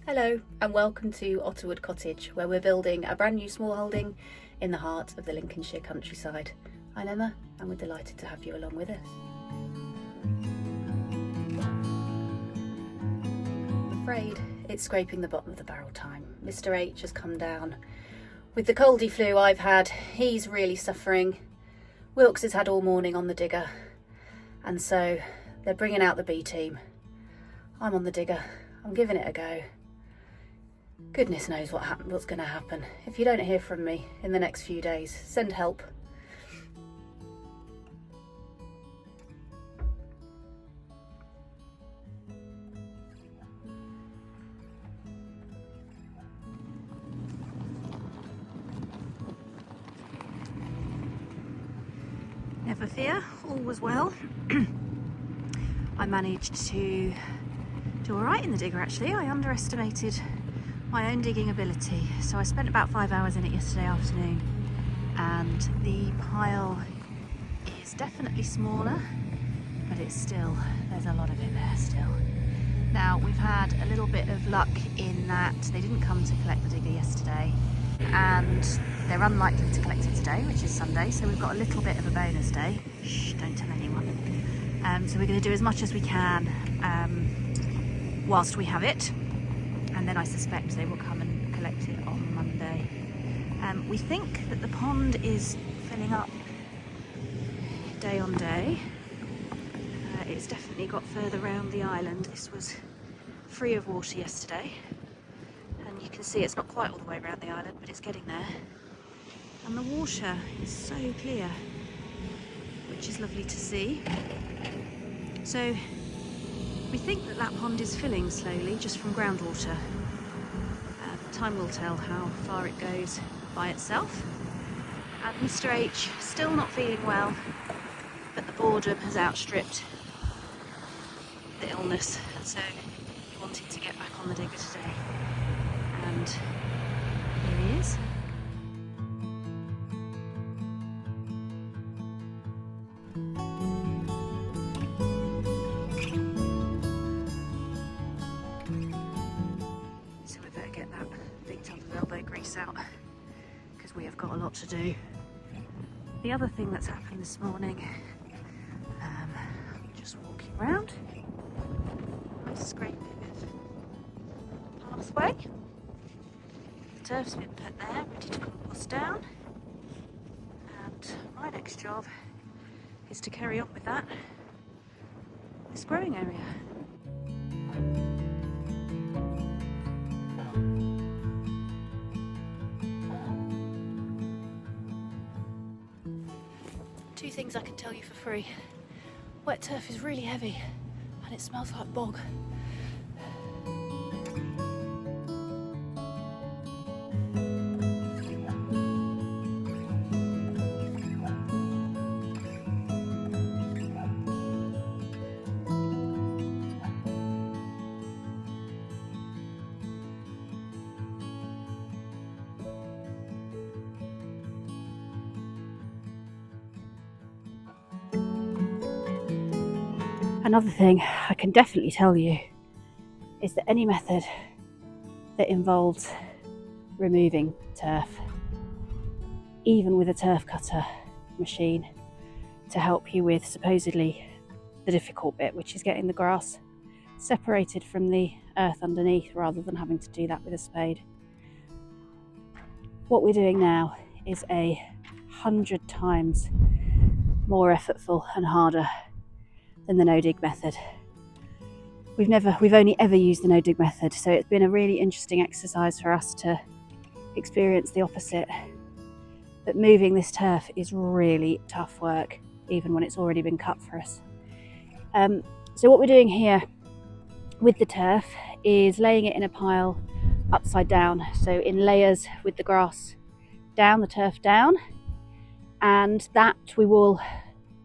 Hello and welcome to Otterwood Cottage, where we're building a brand new small holding in the heart of the Lincolnshire countryside. I'm Emma and we're delighted to have you along with us. I'm afraid it's scraping the bottom of the barrel time. Mr H has come down. With the coldy flu I've had, he's really suffering. Wilkes has had all morning on the digger, and so they're bringing out the B team. I'm on the digger, I'm giving it a go. Goodness knows what's going to happen. If you don't hear from me in the next few days, send help. Never fear, all was well. I managed to do all right in the digger actually. I underestimated my own digging ability. So I spent about 5 hours in it yesterday afternoon, and the pile is definitely smaller, but it's still, there's a lot of it there still. Now we've had a little bit of luck in that they didn't come to collect the digger yesterday, and they're unlikely to collect it today, which is Sunday, so we've got a little bit of a bonus day. Shh, don't tell anyone. So we're going to do as much as we can whilst we have it, and then I suspect they will come and collect it on Monday. We think that the pond is filling up day on day. It's definitely got further round the island. This was free of water yesterday, and you can see it's not quite all the way around the island, but it's getting there. And the water is so clear, which is lovely to see. So we think that that pond is filling slowly just from groundwater. Time will tell how far it goes by itself. And Mr H still not feeling well, but the boredom has outstripped the illness, and so he wanted to get back on the digger today. And here he is. Out because we have got a lot to do. The other thing that's happened this morning, just walking around, I'm scraping of pathway. The turf's been put there, ready to compost down, and my next job is to carry on with that, this growing area. Two things I can tell you for free. Wet turf is really heavy and it smells like bog. Another thing I can definitely tell you is that any method that involves removing turf, even with a turf cutter machine to help you with supposedly the difficult bit, which is getting the grass separated from the earth underneath rather than having to do that with a spade. What we're doing now is 100 times more effortful and harder than the no-dig method. We've only ever used the no-dig method, so it's been a really interesting exercise for us to experience the opposite. But moving this turf is really tough work, even when it's already been cut for us. So what we're doing here with the turf is laying it in a pile upside down, so in layers with the grass down, the turf down, and that we will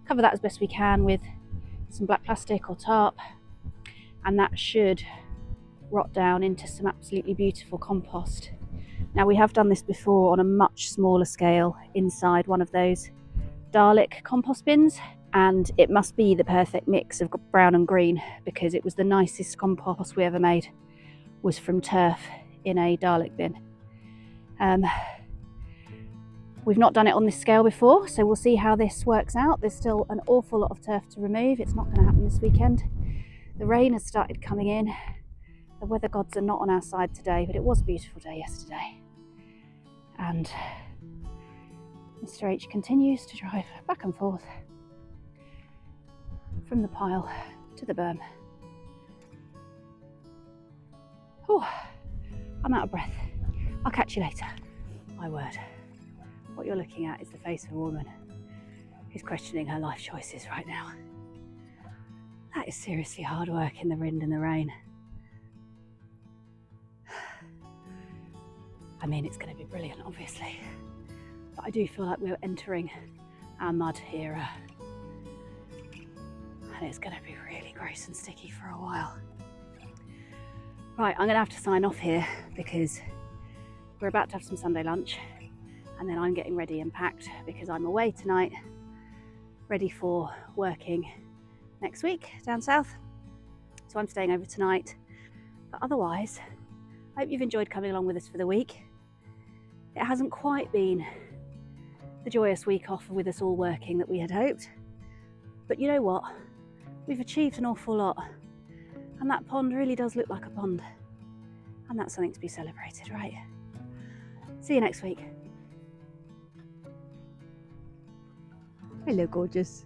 cover that as best we can with some black plastic or tarp, and that should rot down into some absolutely beautiful compost. Now we have done this before on a much smaller scale inside one of those Dalek compost bins, and it must be the perfect mix of brown and green because it was the nicest compost we ever made. was from turf in a Dalek bin. We've not done it on this scale before, so we'll see how this works out. There's still an awful lot of turf to remove. It's not going to happen this weekend. The rain has started coming in. The weather gods are not on our side today, but it was a beautiful day yesterday. And Mr. H continues to drive back and forth from the pile to the berm. Oh, I'm out of breath. I'll catch you later. My word. What you're looking at is the face of a woman who's questioning her life choices right now. That is seriously hard work in the wind and the rain. I mean, it's going to be brilliant, obviously, but I do feel like we're entering our mud era, and it's going to be really gross and sticky for a while. Right, I'm going to have to sign off here because we're about to have some Sunday lunch, and then I'm getting ready and packed because I'm away tonight, ready for working next week down south. So I'm staying over tonight, but otherwise, I hope you've enjoyed coming along with us for the week. It hasn't quite been the joyous week off with us all working that we had hoped, but you know what? We've achieved an awful lot, and that pond really does look like a pond, and that's something to be celebrated, right? See you next week. Hello, gorgeous.